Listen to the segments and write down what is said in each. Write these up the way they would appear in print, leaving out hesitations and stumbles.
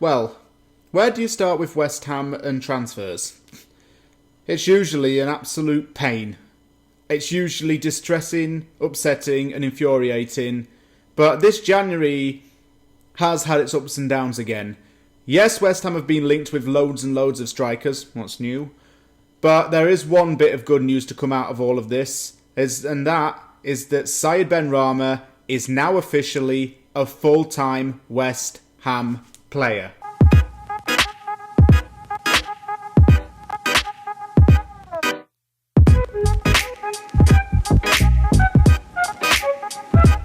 Well, where do you start with West Ham and transfers? It's usually an absolute pain. It's usually distressing, upsetting and infuriating. But this January has had its ups and downs again. Yes, West Ham have been linked with loads and loads of strikers. What's new? But there is one bit of good news to come out of all of this. And that is that Saïd Benrahma is now officially a full-time West Ham player.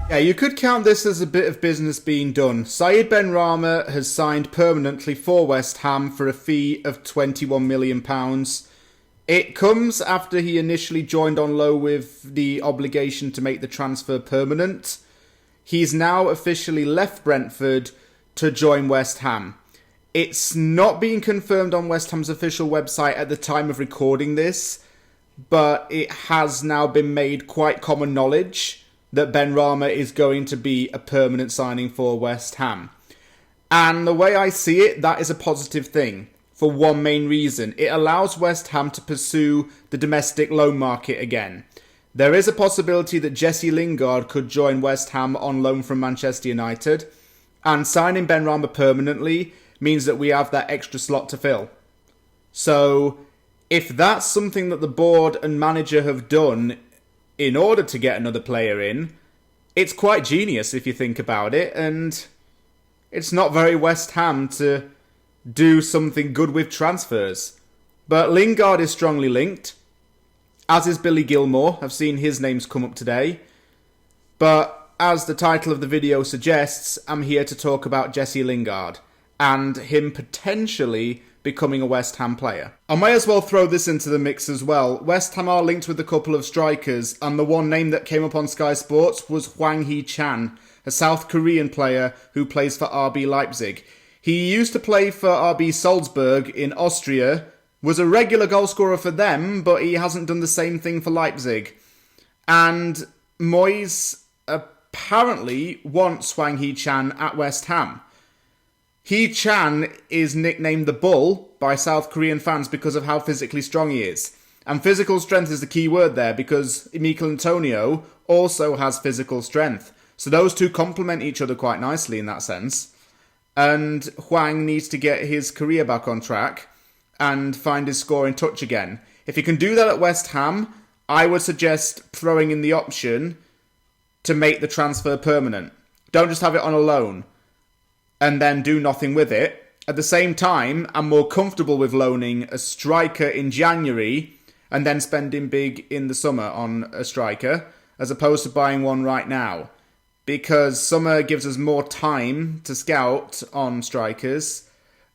Yeah, you could count this as a bit of business being done. Saïd Benrahma has signed permanently for West Ham for a fee of £21 million. It comes after he initially joined on loan with the obligation to make the transfer permanent. He's now officially left Brentford to join West Ham. It's not being confirmed on West Ham's official website at the time of recording this, but it has now been made quite common knowledge that Benrahma is going to be a permanent signing for West Ham. And the way I see it, that is a positive thing. For one main reason, it allows West Ham to pursue the domestic loan market again. There is a possibility that Jesse Lingard could join West Ham on loan from Manchester United, and signing Benrahma permanently means that we have that extra slot to fill. So, if that's something that the board and manager have done in order to get another player in, it's quite genius if you think about it, and it's not very West Ham to do something good with transfers. But Lingard is strongly linked, as is Billy Gilmour. I've seen his names come up today. But as the title of the video suggests, I'm here to talk about Jesse Lingard and him potentially becoming a West Ham player. I may as well throw this into the mix as well. West Ham are linked with a couple of strikers, and the one name that came up on Sky Sports was Hwang Hee-chan, a South Korean player who plays for RB Leipzig. He used to play for RB Salzburg in Austria, was a regular goalscorer for them, but he hasn't done the same thing for Leipzig. And Moyes apparently wants Hwang Hee-chan at West Ham. Hee-chan is nicknamed the Bull by South Korean fans because of how physically strong he is. And physical strength is the key word there, because Mikel Antonio also has physical strength. So those two complement each other quite nicely in that sense. And Hwang needs to get his career back on track and find his scoring touch again. If he can do that at West Ham, I would suggest throwing in the option to make the transfer permanent. Don't just have it on a loan and then do nothing with it. At the same time, I'm more comfortable with loaning a striker in January and then spending big in the summer on a striker, as opposed to buying one right now. Because summer gives us more time to scout on strikers,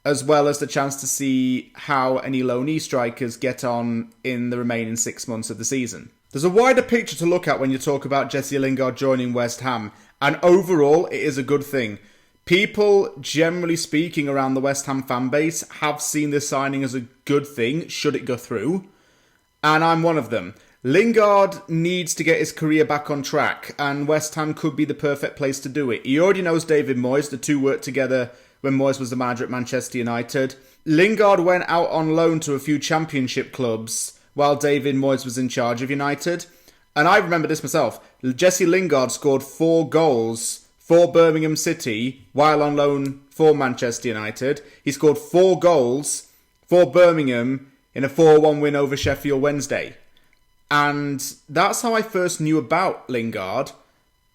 as well as the chance to see how any loanee strikers get on in the remaining 6 months of the season. There's a wider picture to look at when you talk about Jesse Lingard joining West Ham, and overall it is a good thing. People, generally speaking, around the West Ham fan base have seen this signing as a good thing, should it go through, and I'm one of them. Lingard needs to get his career back on track, and West Ham could be the perfect place to do it. He already knows David Moyes. The two worked together when Moyes was the manager at Manchester United. Lingard went out on loan to a few championship clubs while David Moyes was in charge of United. And I remember this myself. Jesse Lingard scored 4 goals for Birmingham City while on loan for Manchester United. He scored 4 goals for Birmingham in a 4-1 win over Sheffield Wednesday. And that's how I first knew about Lingard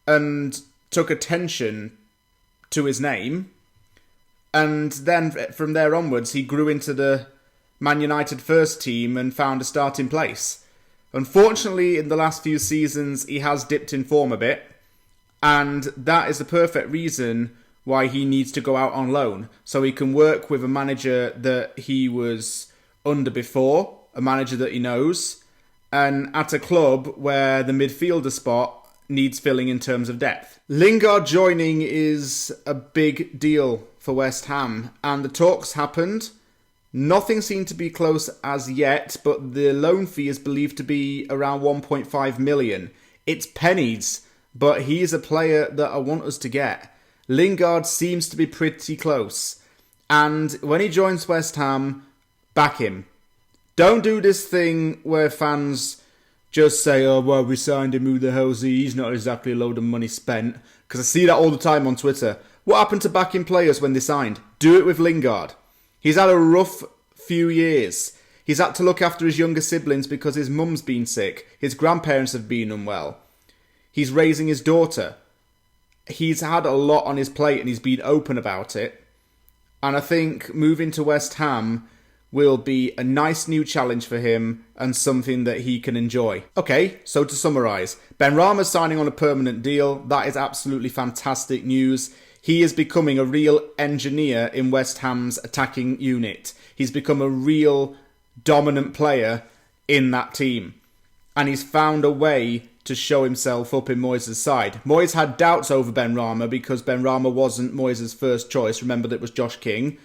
and took attention to his name. And then from there onwards, he grew into the Man United first team and found a starting place. Unfortunately, in the last few seasons, he has dipped in form a bit. And that is the perfect reason why he needs to go out on loan. So he can work with a manager that he was under before, a manager that he knows, and at a club where the midfielder spot needs filling in terms of depth. Lingard joining is a big deal for West Ham, and the talks happened. Nothing seemed to be close as yet, but the loan fee is believed to be around 1.5 million. It's pennies, but he is a player that I want us to get. Lingard seems to be pretty close. And when he joins West Ham, back him. Don't do this thing where fans just say, oh, well, we signed him, who the hell's he? He's not exactly a load of money spent. Because I see that all the time on Twitter. What happened to backing players when they signed? Do it with Lingard. He's had a rough few years. He's had to look after his younger siblings because his mum's been sick. His grandparents have been unwell. He's raising his daughter. He's had a lot on his plate and he's been open about it. And I think moving to West Ham will be a nice new challenge for him and something that he can enjoy. Okay, so to summarise, Benrahma's signing on a permanent deal. That is absolutely fantastic news. He is becoming a real engineer in West Ham's attacking unit. He's become a real dominant player in that team. And he's found a way to show himself up in Moyes' side. Moyes had doubts over Benrahma because Benrahma wasn't Moyes' first choice. Remember that it was Josh King.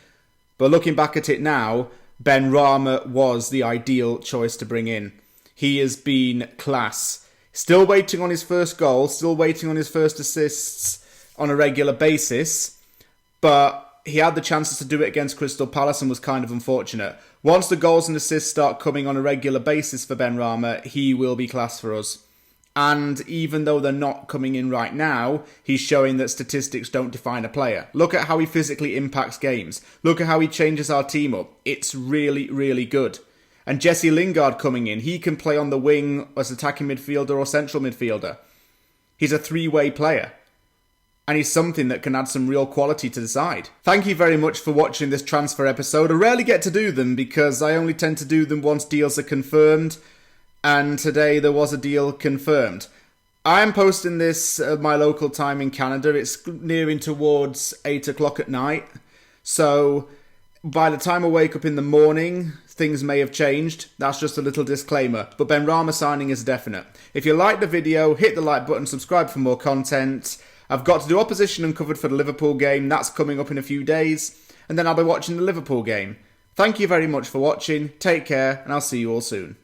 But looking back at it now, Benrahma was the ideal choice to bring in. He has been class. Still waiting on his first goal, still waiting on his first assists on a regular basis, but he had the chances to do it against Crystal Palace and was kind of unfortunate. Once the goals and assists start coming on a regular basis for Benrahma, he will be class for us. And even though they're not coming in right now, he's showing that statistics don't define a player. Look at how he physically impacts games. Look at how he changes our team up. It's really, really good. And Jesse Lingard coming in, he can play on the wing as attacking midfielder or central midfielder. He's a three-way player. And he's something that can add some real quality to the side. Thank you very much for watching this transfer episode. I rarely get to do them because I only tend to do them once deals are confirmed. And today there was a deal confirmed. I am posting this at my local time in Canada. It's nearing towards 8 o'clock at night. So by the time I wake up in the morning, things may have changed. That's just a little disclaimer. But Benrahma signing is definite. If you like the video, hit the like button, subscribe for more content. I've got to do opposition uncovered for the Liverpool game. That's coming up in a few days. And then I'll be watching the Liverpool game. Thank you very much for watching. Take care, and I'll see you all soon.